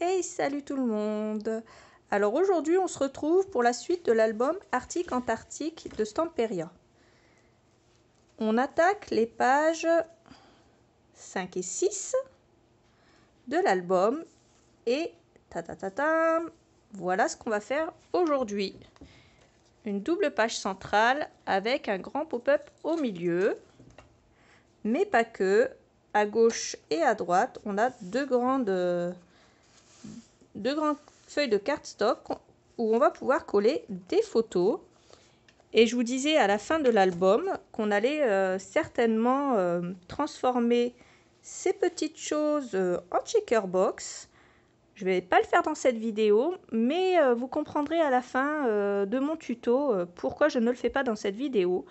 Hey, salut tout le monde! Alors aujourd'hui, on se retrouve pour la suite de l'album Arctique-Antarctique de Stamperia. On attaque les pages 5 et 6 de l'album et voilà ce qu'on va faire aujourd'hui. Une double page centrale avec un grand pop-up au milieu, mais pas que. À gauche et à droite, on a deux grandes feuilles de cardstock où on va pouvoir coller des photos. Et je vous disais à la fin de l'album qu'on allait certainement transformer ces petites choses en checkerbox. Je ne vais pas le faire dans cette vidéo, mais vous comprendrez à la fin de mon tuto pourquoi je ne le fais pas dans cette vidéo.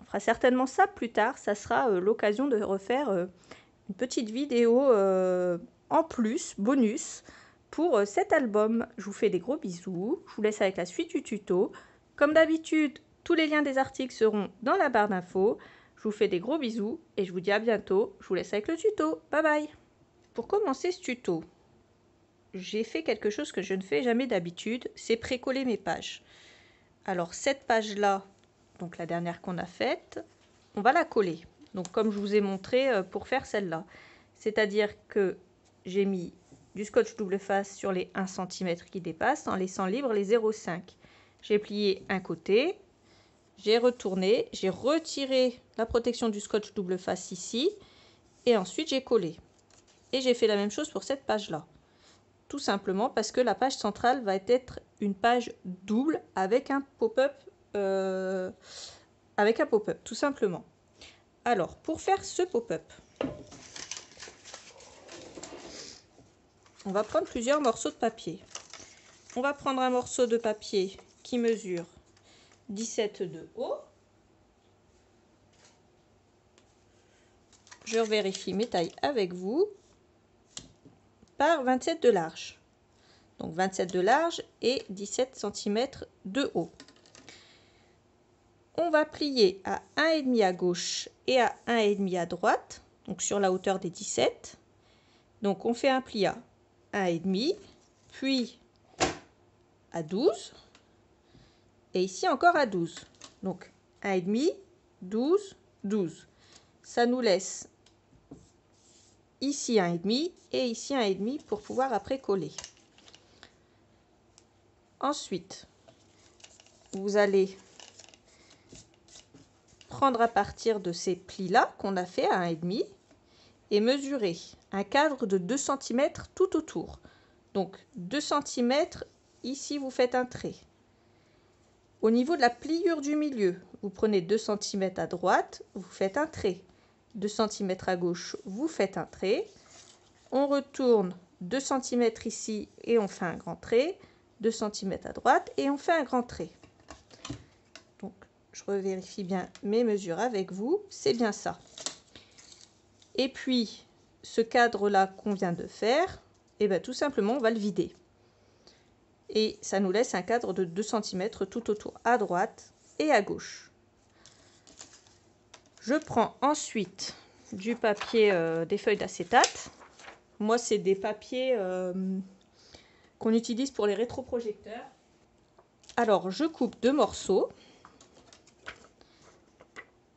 On fera certainement ça plus tard, ça sera l'occasion de refaire une petite vidéo en plus, bonus, pour cet album. Je vous fais des gros bisous, je vous laisse avec la suite du tuto. Comme d'habitude, tous les liens des articles seront dans la barre d'infos. Je vous fais des gros bisous et je vous dis à bientôt. Je vous laisse avec le tuto. Bye bye. Pour commencer ce tuto, j'ai fait quelque chose que je ne fais jamais d'habitude, c'est précoller mes pages. Alors cette page-là, donc la dernière qu'on a faite, on va la coller. Donc comme je vous ai montré pour faire celle-là. C'est-à-dire que j'ai mis du scotch double face sur les 1 cm qui dépassent en laissant libre les 0,5. J'ai plié un côté, j'ai retourné, j'ai retiré la protection du scotch double face ici et ensuite j'ai collé. Et j'ai fait la même chose pour cette page-là. Tout simplement parce que la page centrale va être une page double avec un pop-up, tout simplement. Alors, pour faire ce pop-up, on va prendre plusieurs morceaux de papier. On va prendre un morceau de papier qui mesure 17 de haut. Je vérifie mes tailles avec vous. Par 27 de large. Donc 27 de large et 17 cm de haut. On va plier à 1,5 à gauche et à 1,5 à droite, donc sur la hauteur des 17. Donc on fait un pli à 1,5, puis à 12, et ici encore à 12. Donc 1,5, 12, 12. Ça nous laisse ici 1,5 et ici 1,5 pour pouvoir après coller. Ensuite, vous allez prendre à partir de ces plis-là qu'on a fait à 1,5 et mesurer un cadre de 2 cm tout autour. Donc 2 cm, ici vous faites un trait. Au niveau de la pliure du milieu, vous prenez 2 cm à droite, vous faites un trait. 2 cm à gauche, vous faites un trait. On retourne 2 cm ici et on fait un grand trait. 2 cm à droite et on fait un grand trait. Donc je revérifie bien mes mesures avec vous, c'est bien ça. Et puis ce cadre-là qu'on vient de faire, et bien tout simplement on va le vider. Et ça nous laisse un cadre de 2 cm tout autour, à droite et à gauche. Je prends ensuite du papier, des feuilles d'acétate. Moi, c'est des papiers qu'on utilise pour les rétroprojecteurs. Alors, je coupe deux morceaux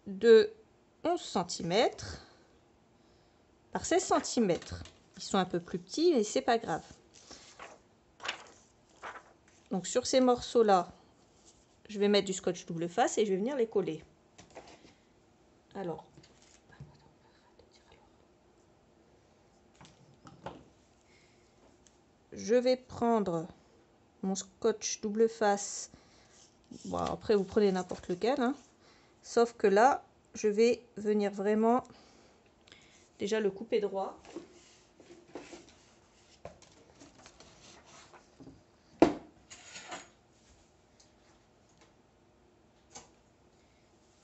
de 11 cm par 16 cm. Ils sont un peu plus petits, mais c'est pas grave. Donc, sur ces morceaux-là, je vais mettre du scotch double face et je vais venir les coller. Alors, je vais prendre mon scotch double face. Bon, après, vous prenez n'importe lequel, hein. Sauf que là, je vais venir vraiment déjà le couper droit.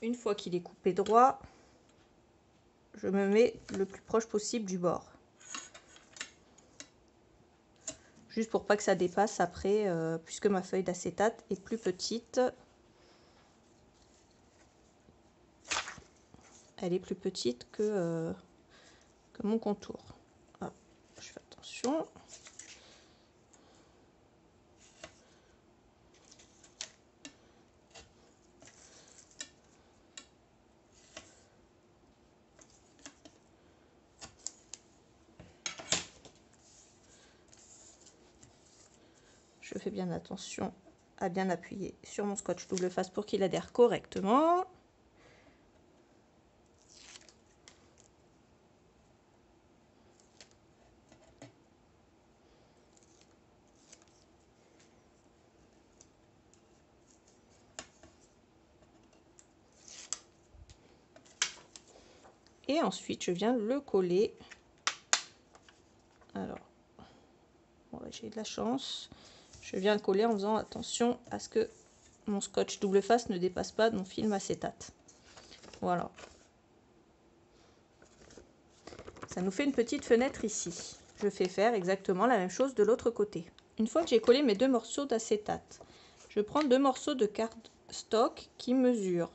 Une fois qu'il est coupé droit, je me mets le plus proche possible du bord. Juste pour pas que ça dépasse après, puisque ma feuille d'acétate est plus petite. Elle est plus petite que mon contour. Ah, je fais attention. Je fais bien attention à bien appuyer sur mon scotch double face pour qu'il adhère correctement. Et ensuite, je viens le coller. Alors, bon, j'ai de la chance. Je viens le coller en faisant attention à ce que mon scotch double face ne dépasse pas de mon film acétate. Voilà. Ça nous fait une petite fenêtre ici. Je fais faire exactement la même chose de l'autre côté. Une fois que j'ai collé mes 2 morceaux d'acétate, je prends 2 morceaux de cardstock qui mesurent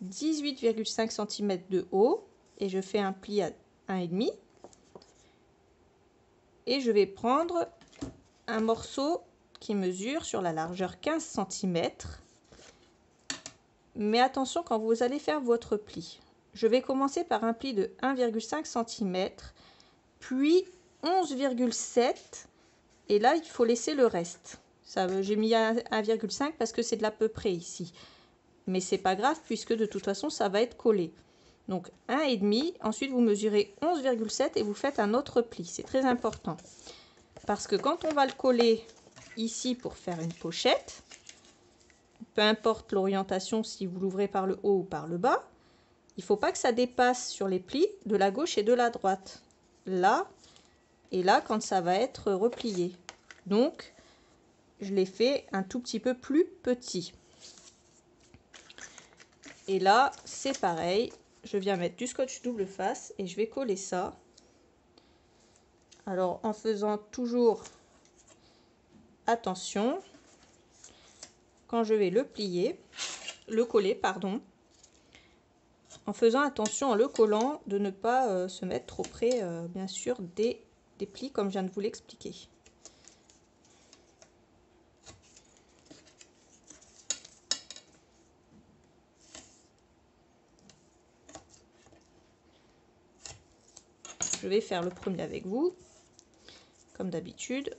18,5 cm de haut et je fais un pli à 1,5. Et je vais prendre un morceau qui mesure sur la largeur 15 cm. Mais attention quand vous allez faire votre pli. Je vais commencer par un pli de 1,5 cm, puis 11,7 et là il faut laisser le reste. J'ai mis 1,5 parce que c'est de l'à peu près ici. Mais c'est pas grave puisque de toute façon ça va être collé. Donc 1,5, ensuite vous mesurez 11,7 et vous faites un autre pli. C'est très important. Parce que quand on va le coller ici pour faire une pochette, peu importe l'orientation, si vous l'ouvrez par le haut ou par le bas, il ne faut pas que ça dépasse sur les plis de la gauche et de la droite. Là et là quand ça va être replié. Donc je l'ai fait un tout petit peu plus petit. Et là c'est pareil, je viens mettre du scotch double face et je vais coller ça. Alors en faisant toujours attention quand je vais le plier, le coller pardon, en faisant attention en le collant de ne pas se mettre trop près bien sûr des plis comme je viens de vous l'expliquer. Je vais faire le premier avec vous, comme d'habitude.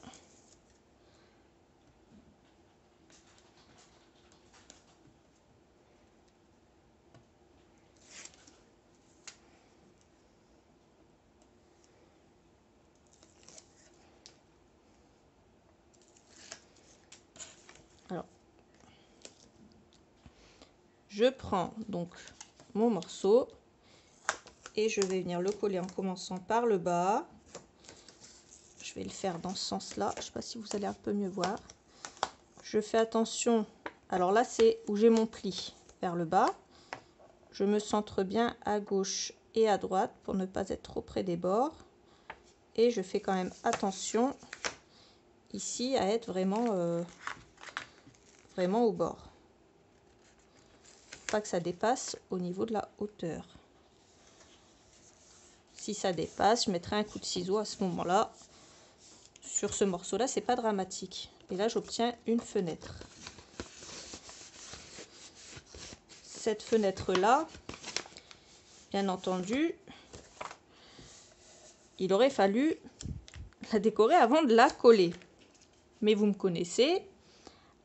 Alors, je prends donc mon morceau et je vais venir le coller en commençant par le bas. Je vais le faire dans ce sens-là. Je ne sais pas si vous allez un peu mieux voir. Je fais attention. Alors là, c'est où j'ai mon pli vers le bas. Je me centre bien à gauche et à droite pour ne pas être trop près des bords. Et je fais quand même attention ici à être vraiment au bord. Pas que ça dépasse au niveau de la hauteur. Si ça dépasse, je mettrai un coup de ciseau à ce moment-là. Sur ce morceau-là, c'est pas dramatique. Et là, j'obtiens une fenêtre. Cette fenêtre-là, bien entendu, il aurait fallu la décorer avant de la coller. Mais vous me connaissez,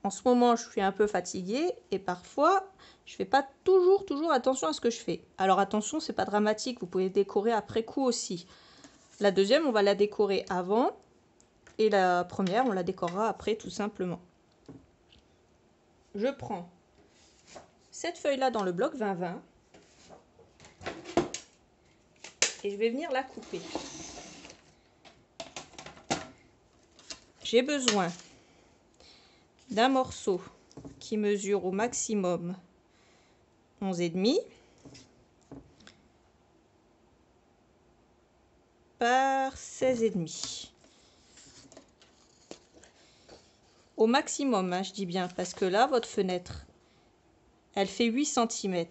en ce moment, je suis un peu fatiguée et parfois, je fais pas toujours attention à ce que je fais. Alors attention, c'est pas dramatique, vous pouvez décorer après coup aussi. La deuxième, on va la décorer avant et la première, on la décorera après tout simplement. Je prends cette feuille-là dans le bloc 20-20 et je vais venir la couper. J'ai besoin d'un morceau qui mesure au maximum 11,5 par 16,5. Au maximum, hein, je dis bien, parce que là, votre fenêtre, elle fait 8 cm.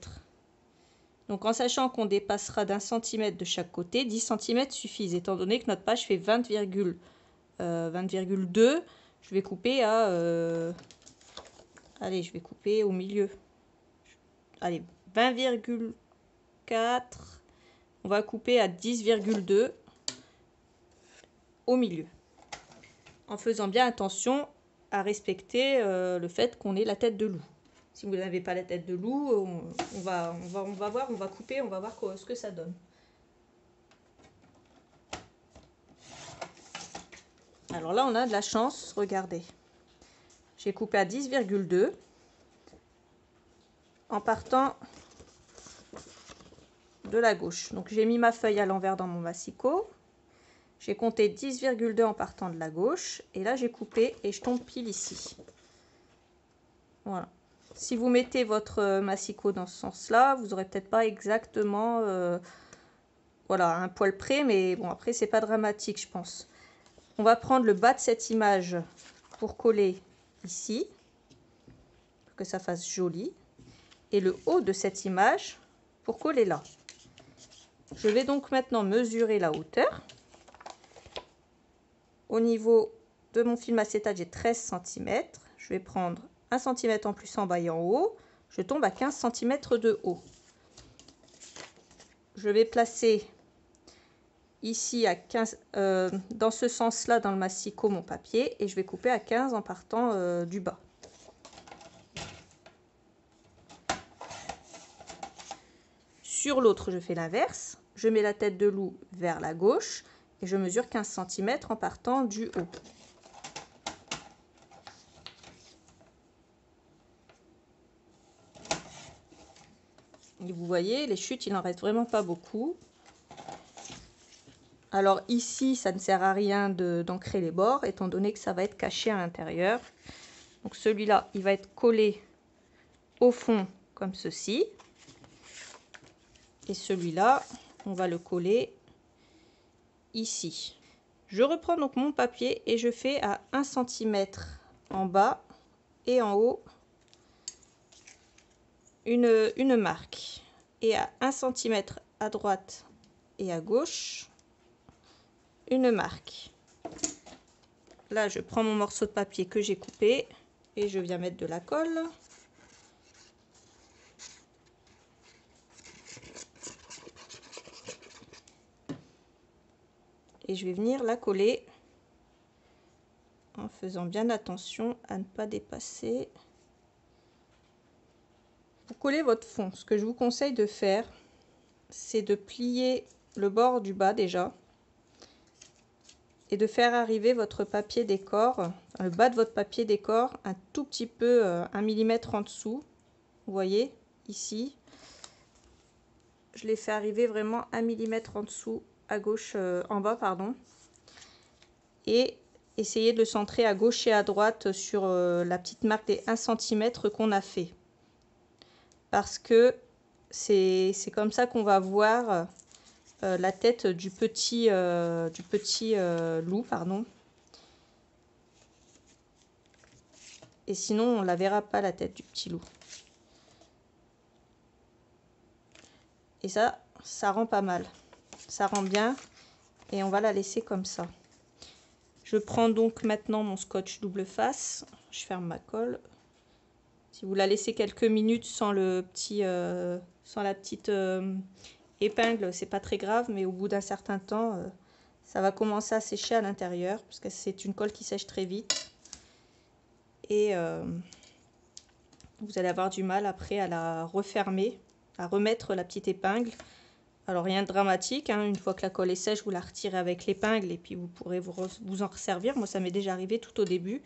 Donc, en sachant qu'on dépassera d'1 cm de chaque côté, 10 cm suffisent. Étant donné que notre page fait 20,2, je vais couper à... allez, je vais couper au milieu. Allez, 20,4. On va couper à 10,2 au milieu. En faisant bien attention à respecter le fait qu'on ait la tête de loup. Si vous n'avez pas la tête de loup, on va voir, on va couper, on va voir ce que ça donne. Alors là, on a de la chance, regardez. J'ai coupé à 10,2 en partant de la gauche. Donc j'ai mis ma feuille à l'envers dans mon massicot. J'ai compté 10,2 en partant de la gauche. Et là, j'ai coupé et je tombe pile ici. Voilà. Si vous mettez votre massicot dans ce sens-là, vous n'aurez peut-être pas exactement voilà, un poil près. Mais bon, après, c'est pas dramatique, je pense. On va prendre le bas de cette image pour coller ici. Pour que ça fasse joli. Et le haut de cette image pour coller là. Je vais donc maintenant mesurer la hauteur. Au niveau de mon film acétate, j'ai 13 cm. Je vais prendre 1 cm en plus en bas et en haut. Je tombe à 15 cm de haut. Je vais placer ici à 15, dans ce sens-là dans le massicot mon papier et je vais couper à 15 en partant du bas. Sur l'autre, je fais l'inverse. Je mets la tête de loup vers la gauche et je mesure 15 cm en partant du haut. Et vous voyez, les chutes, il n'en reste vraiment pas beaucoup. Alors ici, ça ne sert à rien d'ancrer les bords, étant donné que ça va être caché à l'intérieur. Donc celui-là, il va être collé au fond comme ceci. Et celui-là, on va le coller ici. Je reprends donc mon papier et je fais à 1 cm en bas et en haut une marque. Et à 1 cm à droite et à gauche, une marque. Là, je prends mon morceau de papier que j'ai coupé et je viens mettre de la colle. Et je vais venir la coller en faisant bien attention à ne pas dépasser. Pour coller votre fond, ce que je vous conseille de faire, c'est de plier le bord du bas déjà et de faire arriver votre papier décor, enfin, le bas de votre papier décor, un tout petit peu, 1 mm en dessous. Vous voyez, ici, je l'ai fait arriver vraiment 1 mm en dessous, à gauche, en bas, pardon. Et essayez de le centrer à gauche et à droite sur la petite marque des 1 cm qu'on a fait. Parce que c'est comme ça qu'on va voir la tête du petit loup, pardon. Et sinon, on ne la verra pas, la tête du petit loup. Et ça rend pas mal. Ça rend bien. Et on va la laisser comme ça. Je prends donc maintenant mon scotch double face. Je ferme ma colle. Si vous la laissez quelques minutes sans la petite épingle, c'est pas très grave, mais au bout d'un certain temps, ça va commencer à sécher à l'intérieur, parce que c'est une colle qui sèche très vite. Et vous allez avoir du mal après à la refermer, à remettre la petite épingle. Alors rien de dramatique, hein. Une fois que la colle est sèche, vous la retirez avec l'épingle et puis vous pourrez vous en resservir. Moi, ça m'est déjà arrivé tout au début,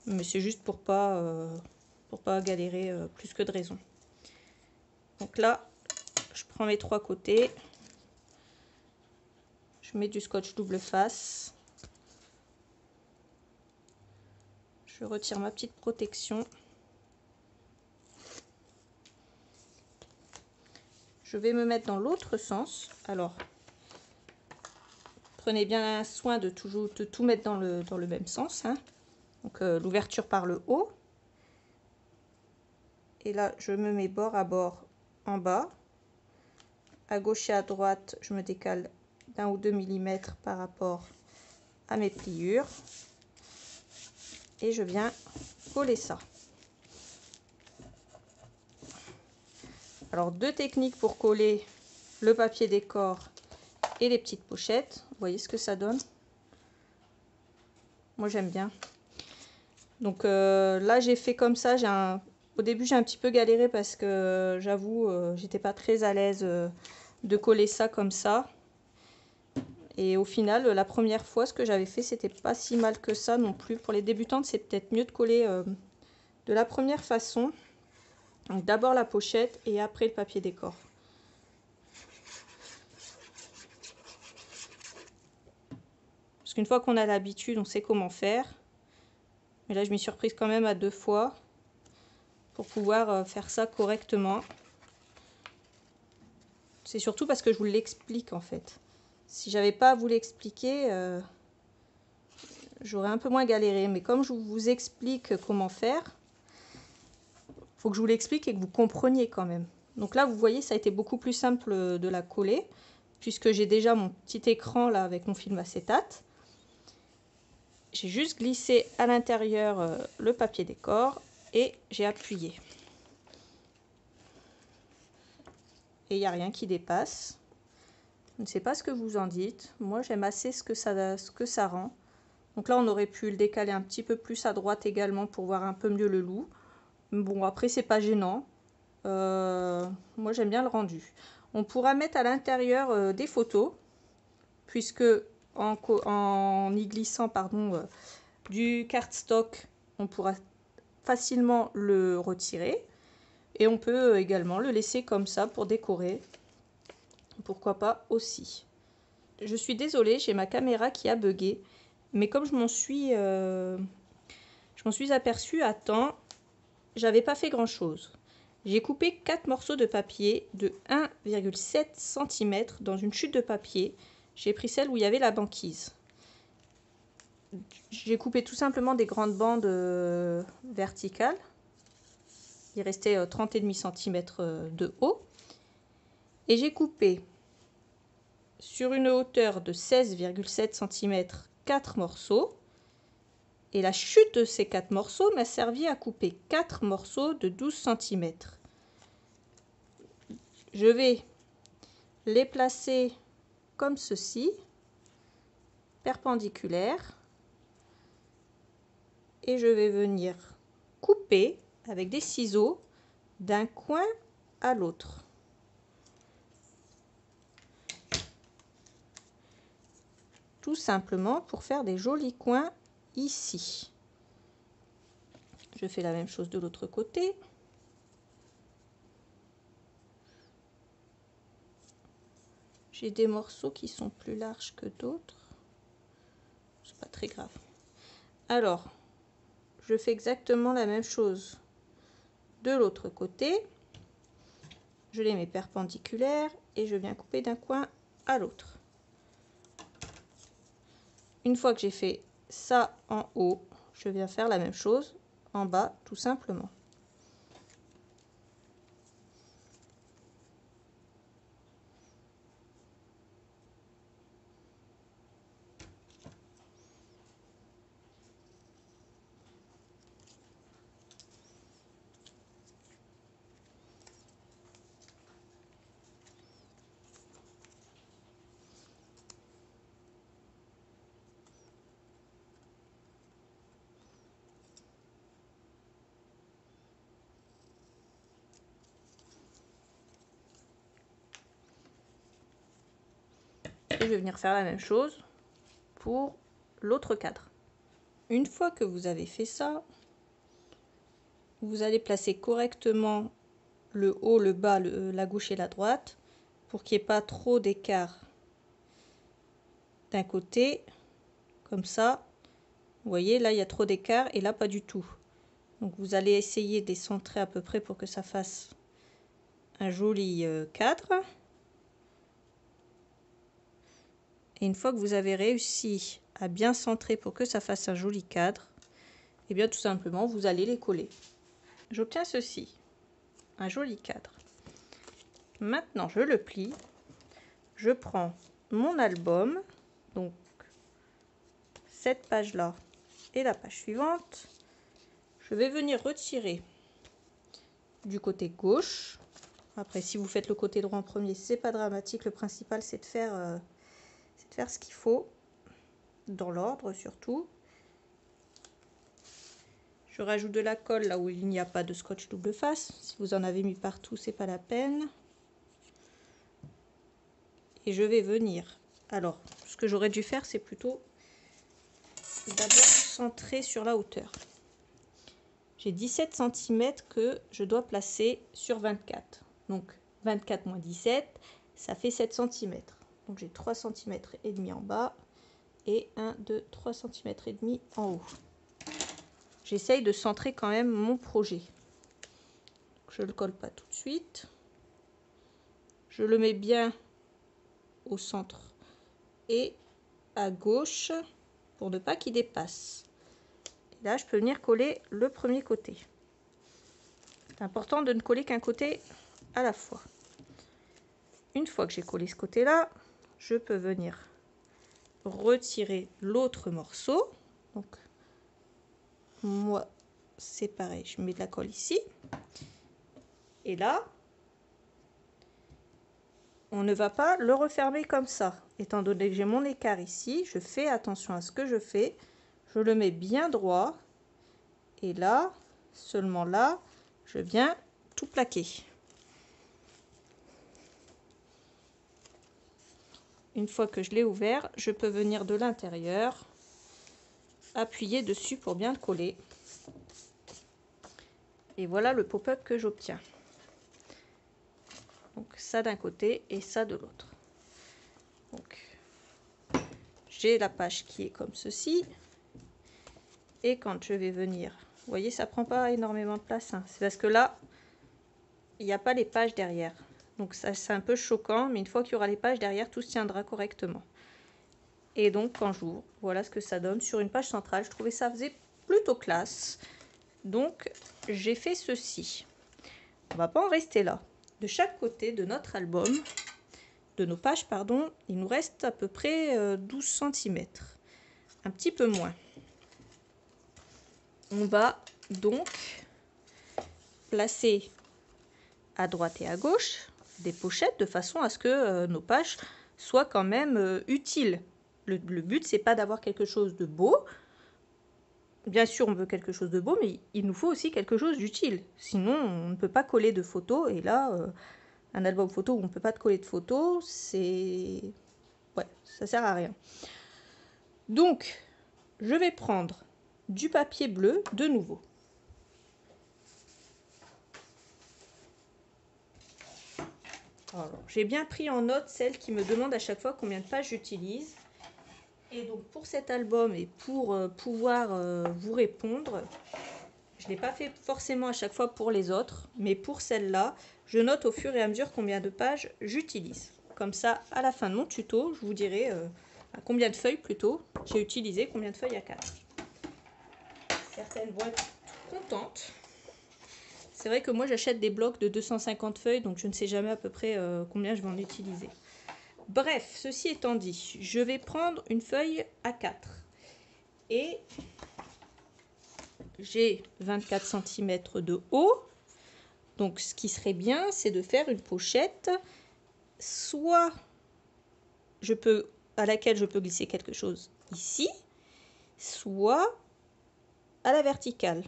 mais c'est juste pour pas galérer plus que de raison. Donc là, je prends mes 3 côtés, je mets du scotch double face, je retire ma petite protection, je vais me mettre dans l'autre sens. Alors, prenez bien soin de tout mettre dans le même sens, hein. Donc l'ouverture par le haut. Et là, je me mets bord à bord en bas. À gauche et à droite, je me décale d'1 ou 2 mm par rapport à mes pliures. Et je viens coller ça. Alors, 2 techniques pour coller le papier décor et les petites pochettes. Vous voyez ce que ça donne? Moi, j'aime bien. Donc là j'ai fait comme ça, au début j'ai un petit peu galéré parce que j'avoue j'étais pas très à l'aise de coller ça comme ça. Et au final la première fois ce que j'avais fait c'était pas si mal que ça non plus. Pour les débutantes c'est peut-être mieux de coller de la première façon. Donc d'abord la pochette et après le papier décor. Parce qu'une fois qu'on a l'habitude on sait comment faire. Mais là je m'y suis surprise quand même à 2 fois pour pouvoir faire ça correctement. C'est surtout parce que je vous l'explique en fait. Si j'avais pas à vous l'expliquer, j'aurais un peu moins galéré. Mais comme je vous explique comment faire, il faut que je vous l'explique et que vous compreniez quand même. Donc là, vous voyez, ça a été beaucoup plus simple de la coller, puisque j'ai déjà mon petit écran là avec mon film acétate. J'ai juste glissé à l'intérieur le papier décor et j'ai appuyé. Et il n'y a rien qui dépasse. Je ne sais pas ce que vous en dites. Moi, j'aime assez ce que ça rend. Donc là, on aurait pu le décaler un petit peu plus à droite également pour voir un peu mieux le loup. Bon, après, c'est pas gênant. Moi, j'aime bien le rendu. On pourra mettre à l'intérieur des photos, puisque en y glissant du cardstock, on pourra facilement le retirer. Et on peut également le laisser comme ça pour décorer. Pourquoi pas aussi. Je suis désolée, j'ai ma caméra qui a bugué. Mais comme je m'en suis aperçue à temps, j'avais pas fait grand chose. J'ai coupé 4 morceaux de papier de 1,7 cm dans une chute de papier. J'ai pris celle où il y avait la banquise. J'ai coupé tout simplement des grandes bandes verticales. Il restait 30,5 cm de haut. Et j'ai coupé sur une hauteur de 16,7 cm 4 morceaux. Et la chute de ces 4 morceaux m'a servi à couper 4 morceaux de 12 cm. Je vais les placer comme ceci, perpendiculaires. Et je vais venir couper avec des ciseaux d'un coin à l'autre. Tout simplement pour faire des jolis coins ici. Je fais la même chose de l'autre côté. J'ai des morceaux qui sont plus larges que d'autres. C'est pas très grave. Alors, je fais exactement la même chose de l'autre côté. Je les mets perpendiculaires et je viens couper d'un coin à l'autre. Une fois que j'ai fait ça en haut, je viens faire la même chose en bas tout simplement. Et je vais venir faire la même chose pour l'autre cadre. Une fois que vous avez fait ça, vous allez placer correctement le haut, le bas, la gauche et la droite pour qu'il n'y ait pas trop d'écart d'un côté, comme ça. Vous voyez, là il y a trop d'écart et là pas du tout. Donc vous allez essayer de les centrer à peu près pour que ça fasse un joli cadre. Et une fois que vous avez réussi à bien centrer pour que ça fasse un joli cadre, et bien tout simplement vous allez les coller. J'obtiens ceci, un joli cadre. Maintenant je le plie, je prends mon album, donc cette page là et la page suivante, je vais venir retirer du côté gauche. Après si vous faites le côté droit en premier, c'est pas dramatique, le principal c'est de faire ce qu'il faut, dans l'ordre surtout. Je rajoute de la colle là où il n'y a pas de scotch double face. Si vous en avez mis partout, c'est pas la peine. Et je vais venir. Alors, ce que j'aurais dû faire, c'est plutôt d'abord centrer sur la hauteur. J'ai 17 cm que je dois placer sur 24. Donc 24 moins 17, ça fait 7 cm. Donc j'ai 3 cm et demi en bas et 1, 2, 3 cm et demi en haut. J'essaye de centrer quand même mon projet. Je ne le colle pas tout de suite. Je le mets bien au centre et à gauche pour ne pas qu'il dépasse. Et là, je peux venir coller le premier côté. C'est important de ne coller qu'un côté à la fois. Une fois que j'ai collé ce côté-là, je peux venir retirer l'autre morceau. Donc, moi, c'est pareil, je mets de la colle ici. Et là, on ne va pas le refermer comme ça. Étant donné que j'ai mon écart ici, je fais attention à ce que je fais. Je le mets bien droit. Et là, seulement là, je viens tout plaquer. Une fois que je l'ai ouvert, je peux venir de l'intérieur, appuyer dessus pour bien le coller. Et voilà le pop-up que j'obtiens. Donc ça d'un côté et ça de l'autre. Donc j'ai la page qui est comme ceci. Et quand je vais venir, vous voyez, ça prend pas énormément de place, hein. C'est parce que là, il n'y a pas les pages derrière. Donc ça, c'est un peu choquant, mais une fois qu'il y aura les pages derrière, tout se tiendra correctement. Et donc quand j'ouvre, voilà ce que ça donne sur une page centrale. Je trouvais ça faisait plutôt classe. Donc j'ai fait ceci. On va pas en rester là. De chaque côté de notre album, de nos pages, pardon, il nous reste à peu près 12 cm. Un petit peu moins. On va donc placer à droite et à gauche des pochettes de façon à ce que nos pages soient quand même utiles. Le but, c'est pas d'avoir quelque chose de beau. Bien sûr, on veut quelque chose de beau, mais il nous faut aussi quelque chose d'utile. Sinon, on ne peut pas coller de photos. Et là, un album photo où on ne peut pas te coller de photos, c'est... ouais, ça sert à rien. Donc, je vais prendre du papier bleu de nouveau. J'ai bien pris en note celle qui me demande à chaque fois combien de pages j'utilise. Et donc pour cet album et pour pouvoir vous répondre, je ne l'ai pas fait forcément à chaque fois pour les autres, mais pour celle-là, je note au fur et à mesure combien de pages j'utilise. Comme ça, à la fin de mon tuto, je vous dirai combien de feuilles plutôt j'ai utilisé, combien de feuilles à 4. Certaines vont être contentes. C'est vrai que moi j'achète des blocs de 250 feuilles, donc je ne sais jamais à peu près combien je vais en utiliser. Bref, ceci étant dit, je vais prendre une feuille A4 et j'ai 24 cm de haut. Donc ce qui serait bien, c'est de faire une pochette, soit à laquelle je peux glisser quelque chose ici, soit à la verticale.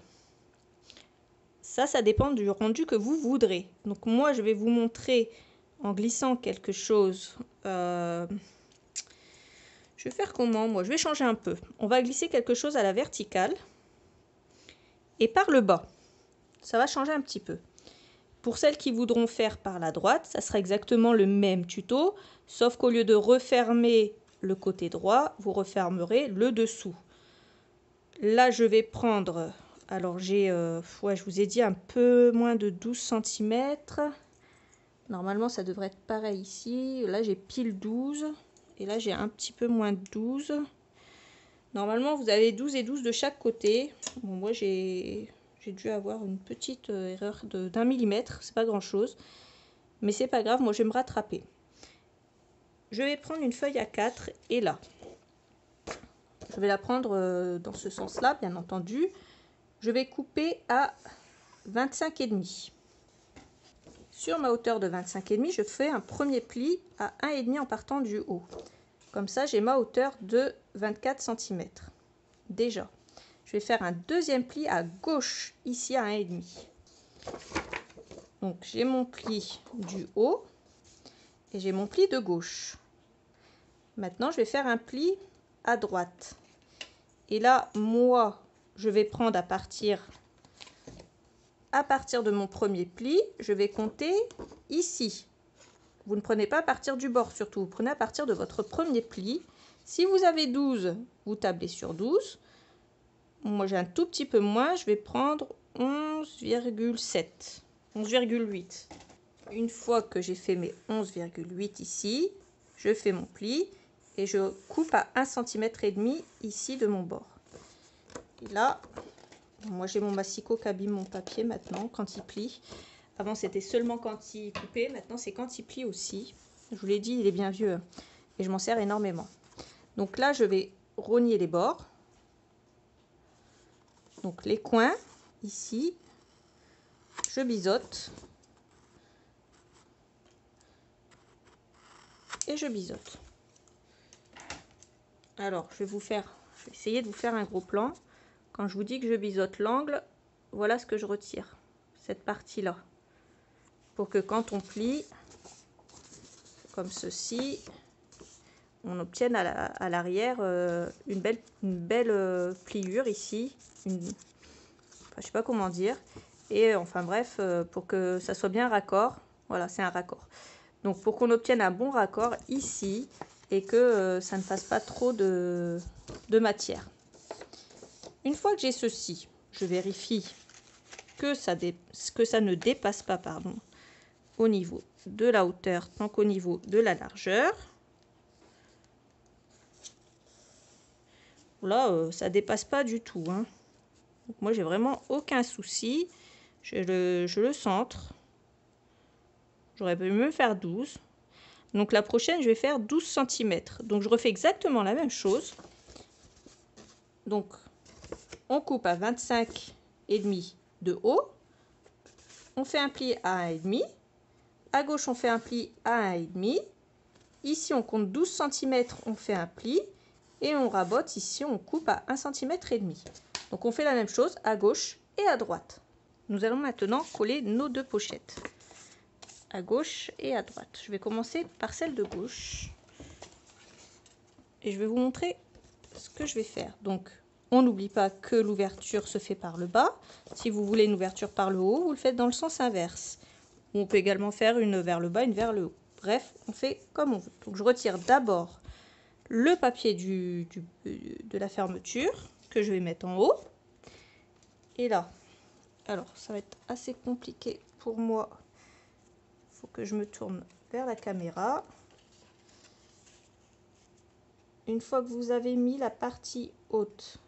Ça dépend du rendu que vous voudrez. Donc moi, je vais vous montrer en glissant quelque chose. Je vais faire comment? Moi, je vais changer un peu. On va glisser quelque chose à la verticale et par le bas. Ça va changer un petit peu. Pour celles qui voudront faire par la droite, ça sera exactement le même tuto, sauf qu'au lieu de refermer le côté droit, vous refermerez le dessous. Là, je vais prendre... Alors, j'ai, ouais, je vous ai dit un peu moins de 12 cm. Normalement, ça devrait être pareil ici. Là, j'ai pile 12. Et là, j'ai un petit peu moins de 12. Normalement, vous avez 12 et 12 de chaque côté. Bon, moi, j'ai dû avoir une petite erreur d'1 millimètre. C'est pas grand-chose. Mais c'est pas grave, moi, je vais me rattraper. Je vais prendre une feuille A4 et là. Je vais la prendre dans ce sens-là, bien entendu. Je vais couper à 25,5. Sur ma hauteur de 25,5, je fais un premier pli à 1,5 en partant du haut. Comme ça, j'ai ma hauteur de 24 cm. Déjà, je vais faire un deuxième pli à gauche, ici à 1,5. Donc j'ai mon pli du haut et j'ai mon pli de gauche. Maintenant je vais faire un pli à droite. Et là, moi, je vais prendre à partir de mon premier pli, je vais compter ici. Vous ne prenez pas à partir du bord surtout, vous prenez à partir de votre premier pli. Si vous avez 12, vous tablez sur 12. Moi j'ai un tout petit peu moins, je vais prendre 11,7, 11,8. Une fois que j'ai fait mes 11,8 ici, je fais mon pli et je coupe à 1,5 cm ici de mon bord. Et là, moi j'ai mon massicot qui abîme mon papier maintenant quand il plie. Avant c'était seulement quand il coupait, maintenant c'est quand il plie aussi. Je vous l'ai dit, il est bien vieux et je m'en sers énormément. Donc là je vais rogner les bords. Donc les coins, ici, je biseaute. Et je biseaute. Alors, je vais essayer de vous faire un gros plan. Quand je vous dis que je biseaute l'angle, voilà ce que je retire. Cette partie-là. Pour que quand on plie, comme ceci, on obtienne à l'arrière une belle pliure ici. Je sais pas comment dire. Et enfin bref, pour que ça soit bien raccord. Voilà, c'est un raccord. Donc pour qu'on obtienne un bon raccord ici et que ça ne fasse pas trop de matière. Une fois que j'ai ceci, je vérifie que ça ne dépasse pas au niveau de la hauteur tant qu'au niveau de la largeur. Là, ça dépasse pas du tout, hein. Donc moi j'ai vraiment aucun souci. Je le centre. J'aurais pu me faire 12. Donc la prochaine, je vais faire 12 cm. Donc je refais exactement la même chose. Donc on coupe à 25,5 de haut. On fait un pli à 1,5. À gauche, on fait un pli à 1,5. Ici, on compte 12 cm, on fait un pli. Et on rabote ici, on coupe à 1,5 cm. Donc on fait la même chose à gauche et à droite. Nous allons maintenant coller nos deux pochettes. À gauche et à droite. Je vais commencer par celle de gauche. Et je vais vous montrer ce que je vais faire. Donc, on n'oublie pas que l'ouverture se fait par le bas. Si vous voulez une ouverture par le haut, vous le faites dans le sens inverse. On peut également faire une vers le bas, une vers le haut. Bref, on fait comme on veut. Donc, je retire d'abord le papier de la fermeture que je vais mettre en haut. Et là, alors, ça va être assez compliqué pour moi. Il faut que je me tourne vers la caméra. Une fois que vous avez mis la partie haute,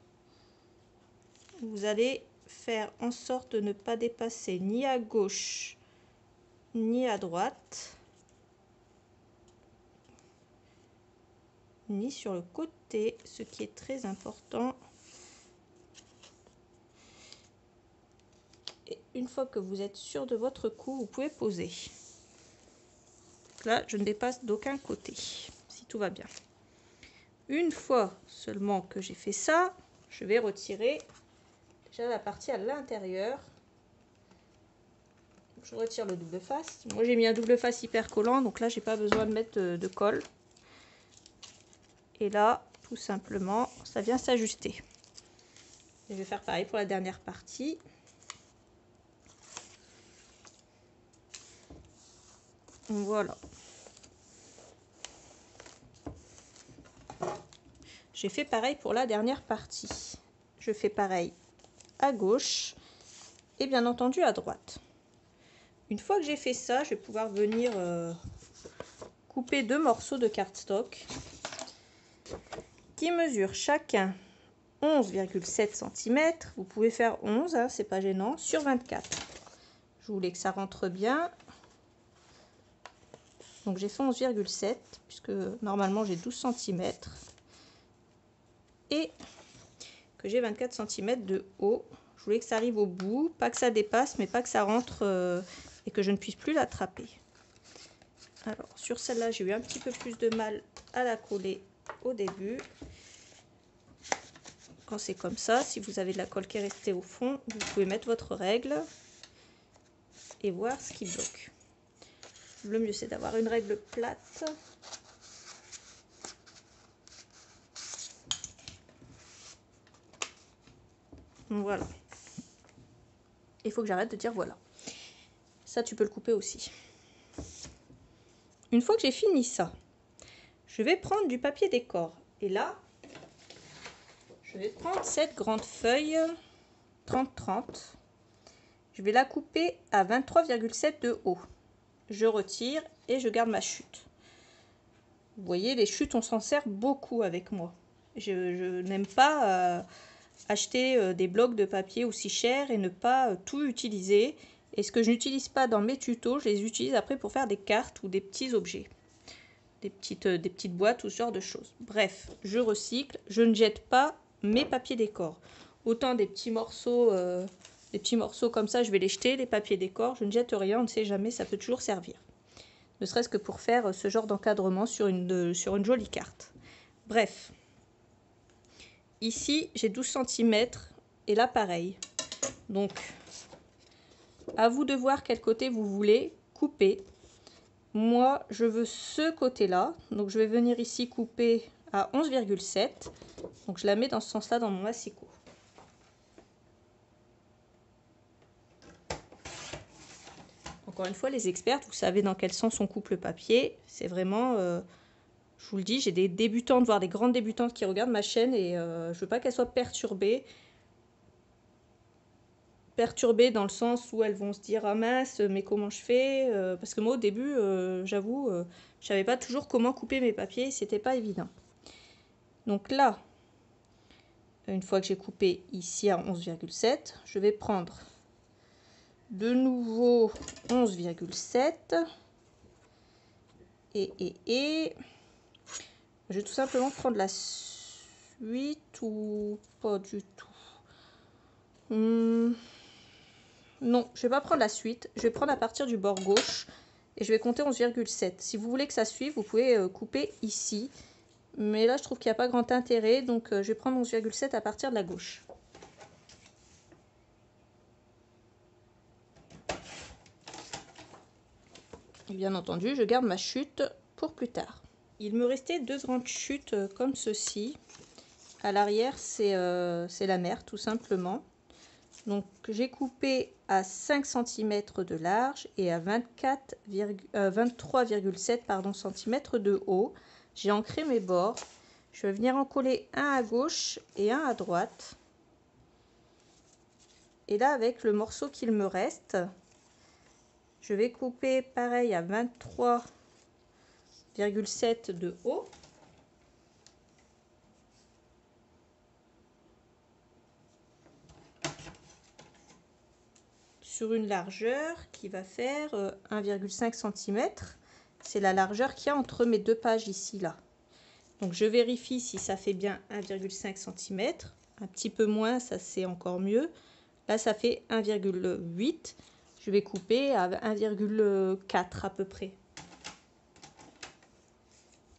vous allez faire en sorte de ne pas dépasser ni à gauche ni à droite, ni sur le côté, ce qui est très important. Et une fois que vous êtes sûr de votre coup, vous pouvez poser. Là, je ne dépasse d'aucun côté, si tout va bien. Une fois seulement que j'ai fait ça, je vais retirer déjà la partie à l'intérieur. Je retire le double face. Moi j'ai mis un double face hyper collant, donc là j'ai pas besoin de mettre de colle. Et là, tout simplement, ça vient s'ajuster. Je vais faire pareil pour la dernière partie. Voilà. J'ai fait pareil pour la dernière partie. Je fais pareil à gauche et bien entendu à droite. Une fois que j'ai fait ça, je vais pouvoir venir couper deux morceaux de cardstock qui mesurent chacun 11,7 cm. Vous pouvez faire 11, hein, c'est pas gênant, sur 24. Je voulais que ça rentre bien. Donc j'ai fait 11,7 puisque normalement j'ai 12 cm. Et que j'ai 24 cm de haut. Je voulais que ça arrive au bout, pas que ça dépasse, mais pas que ça rentre et que je ne puisse plus l'attraper. Alors sur celle-là, j'ai eu un petit peu plus de mal à la coller au début. quand c'est comme ça. Si vous avez de la colle qui est restée au fond, vous pouvez mettre votre règle et voir ce qui bloque. Le mieux, c'est d'avoir une règle plate. Voilà. Il faut que j'arrête de dire voilà. Ça, tu peux le couper aussi. Une fois que j'ai fini ça, je vais prendre du papier décor. Et là, je vais prendre cette grande feuille 30-30. Je vais la couper à 23,7 de haut. Je retire et je garde ma chute. Vous voyez, les chutes, on s'en sert beaucoup avec moi. Je n'aime pas acheter des blocs de papier aussi chers et ne pas tout utiliser. Et ce que je n'utilise pas dans mes tutos, je les utilise après pour faire des cartes ou des petits objets. Des petites boîtes ou ce genre de choses. Bref, je recycle, je ne jette pas mes papiers décor. Autant des petits morceaux comme ça, je vais les jeter. Les papiers décor, je ne jette rien, on ne sait jamais, ça peut toujours servir. Ne serait-ce que pour faire ce genre d'encadrement sur une jolie carte. Bref. Ici, j'ai 12 cm et là, pareil. Donc, à vous de voir quel côté vous voulez couper. Moi, je veux ce côté-là. Donc, je vais venir ici couper à 11,7. Donc, je la mets dans ce sens-là dans mon massicot. Encore une fois, les expertes, vous savez dans quel sens on coupe le papier. C'est vraiment... je vous le dis, j'ai des débutantes, voire des grandes débutantes qui regardent ma chaîne et je ne veux pas qu'elles soient perturbées. Perturbées dans le sens où elles vont se dire « Ah mince, mais comment je fais ?» Parce que moi, au début, j'avoue, je ne savais pas toujours comment couper mes papiers. C'était pas évident. Donc là, une fois que j'ai coupé ici à 11,7, je vais prendre de nouveau 11,7 et je vais tout simplement prendre la suite ou pas du tout. Non, je vais pas prendre la suite. Je vais prendre à partir du bord gauche et je vais compter 11,7. Si vous voulez que ça suive, vous pouvez couper ici. Mais là, je trouve qu'il n'y a pas grand intérêt. Donc, je vais prendre 11,7 à partir de la gauche. Et bien entendu, je garde ma chute pour plus tard. Il me restait deux grandes chutes comme ceci. À l'arrière, c'est la mer, tout simplement. Donc, j'ai coupé à 5 cm de large et à 23,7 cm de haut. J'ai ancré mes bords. Je vais venir en coller un à gauche et un à droite. Et là, avec le morceau qu'il me reste, je vais couper pareil à 23,7 de haut. Sur une largeur qui va faire 1,5 cm. C'est la largeur qu'il y a entre mes deux pages ici, là. Donc je vérifie si ça fait bien 1,5 cm. Un petit peu moins, ça c'est encore mieux. Là, ça fait 1,8. Je vais couper à 1,4 à peu près.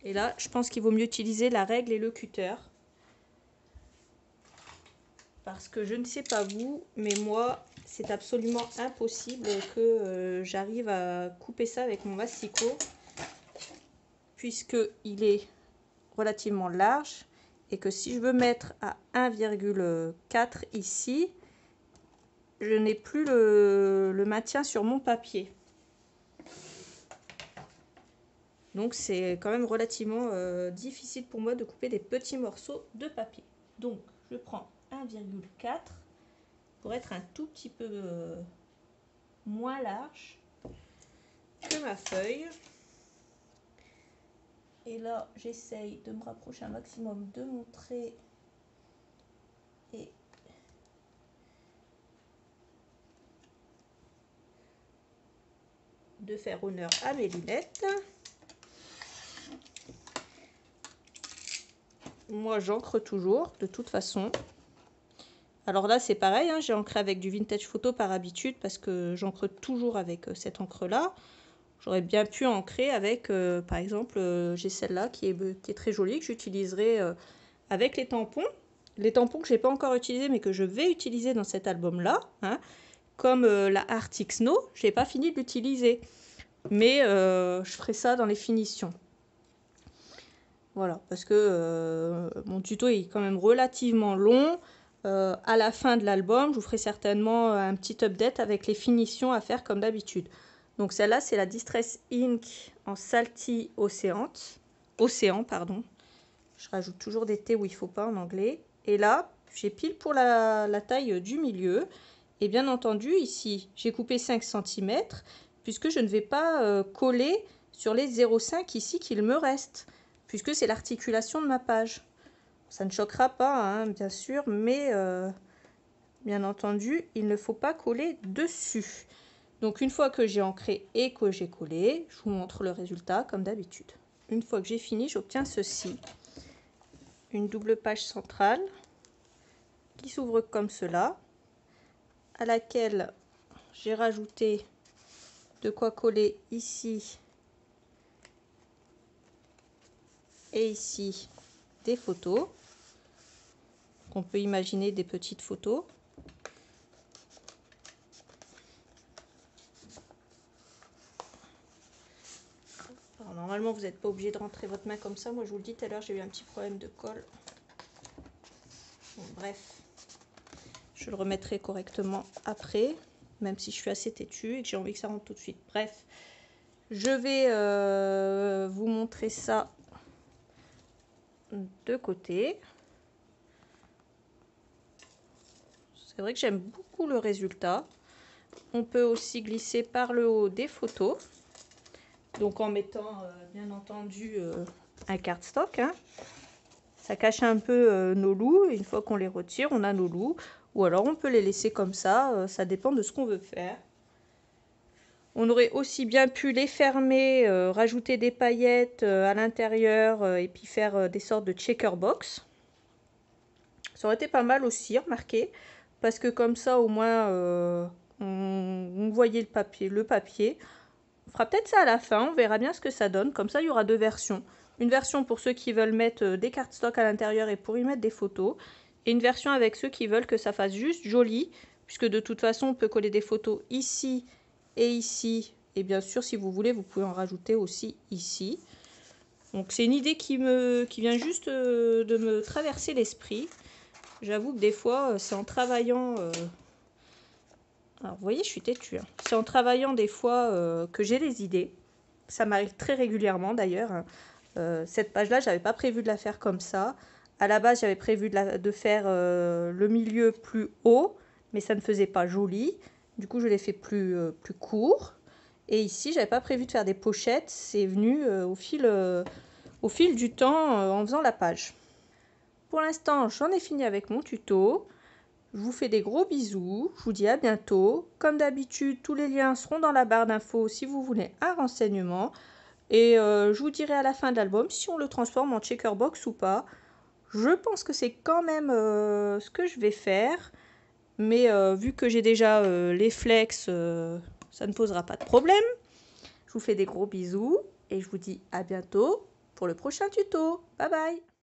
Et là, je pense qu'il vaut mieux utiliser la règle et le cutter. Parce que je ne sais pas vous, mais moi, c'est absolument impossible que j'arrive à couper ça avec mon massicot. Puisqu'il est relativement large. Et que si je veux mettre à 1,4 ici, je n'ai plus le maintien sur mon papier. Donc c'est quand même relativement difficile pour moi de couper des petits morceaux de papier. Donc je prends 1,4 pour être un tout petit peu moins large que ma feuille. Et là j'essaye de me rapprocher un maximum de mon trait et de faire honneur à mes lunettes. Moi j'encre toujours de toute façon. Alors là c'est pareil, hein, j'ai ancré avec du vintage photo par habitude parce que j'encre toujours avec cette encre là. J'aurais bien pu ancrer avec par exemple j'ai celle-là qui est très jolie que j'utiliserai avec les tampons. les tampons que j'ai pas encore utilisés mais que je vais utiliser dans cet album-là, hein, comme la Arctic Snow, j'ai pas fini de l'utiliser. Mais je ferai ça dans les finitions. Voilà, parce que mon tuto est quand même relativement long. À la fin de l'album, je vous ferai certainement un petit update avec les finitions à faire comme d'habitude. Donc celle-là, c'est la Distress Ink en Salty Océan, pardon. Je rajoute toujours des T où il ne faut pas en anglais. Et là, j'ai pile pour la taille du milieu. Et bien entendu, ici, j'ai coupé 5 cm, puisque je ne vais pas coller sur les 0,5 ici qu'il me reste, puisque c'est l'articulation de ma page. Ça ne choquera pas, hein, bien sûr, mais bien entendu, il ne faut pas coller dessus. Donc une fois que j'ai ancré et que j'ai collé, je vous montre le résultat comme d'habitude. Une fois que j'ai fini, j'obtiens ceci. Une double page centrale qui s'ouvre comme cela, à laquelle j'ai rajouté de quoi coller ici et ici des photos. On peut imaginer des petites photos. Alors, normalement, vous n'êtes pas obligé de rentrer votre main comme ça. Moi, je vous le dis tout à l'heure, j'ai eu un petit problème de colle. Bon, bref, je le remettrai correctement après, même si je suis assez têtue et que j'ai envie que ça rentre tout de suite. Bref, je vais vous montrer ça de côté. C'est vrai que j'aime beaucoup le résultat. On peut aussi glisser par le haut des photos. Donc en mettant bien entendu un cardstock. Hein. Ça cache un peu nos loups. Et une fois qu'on les retire, on a nos loups. Ou alors on peut les laisser comme ça. Ça dépend de ce qu'on veut faire. On aurait aussi bien pu les fermer, rajouter des paillettes à l'intérieur et puis faire des sortes de checker box. Ça aurait été pas mal aussi, remarquez. Parce que comme ça, au moins, on voyait le papier. On fera peut-être ça à la fin, on verra bien ce que ça donne. Comme ça, il y aura deux versions. Une version pour ceux qui veulent mettre des cardstock à l'intérieur et pour y mettre des photos. Et une version avec ceux qui veulent que ça fasse juste joli. Puisque de toute façon, on peut coller des photos ici et ici. Et bien sûr, si vous voulez, vous pouvez en rajouter aussi ici. Donc c'est une idée qui vient juste de me traverser l'esprit. J'avoue que des fois, c'est en travaillant... Alors, vous voyez, je suis têtue. Hein. C'est en travaillant des fois que j'ai les idées. Ça m'arrive très régulièrement d'ailleurs. Hein. Cette page-là, j'avais pas prévu de la faire comme ça. À la base, j'avais prévu de faire le milieu plus haut, mais ça ne faisait pas joli. Du coup, je l'ai fait plus court. Et ici, j'avais pas prévu de faire des pochettes. C'est venu au fil du temps en faisant la page. Pour l'instant, j'en ai fini avec mon tuto. Je vous fais des gros bisous. Je vous dis à bientôt. Comme d'habitude, tous les liens seront dans la barre d'infos si vous voulez un renseignement. Et je vous dirai à la fin de l'album si on le transforme en checkerbox ou pas. Je pense que c'est quand même ce que je vais faire. Mais vu que j'ai déjà les flex, ça ne posera pas de problème. Je vous fais des gros bisous et je vous dis à bientôt pour le prochain tuto. Bye bye!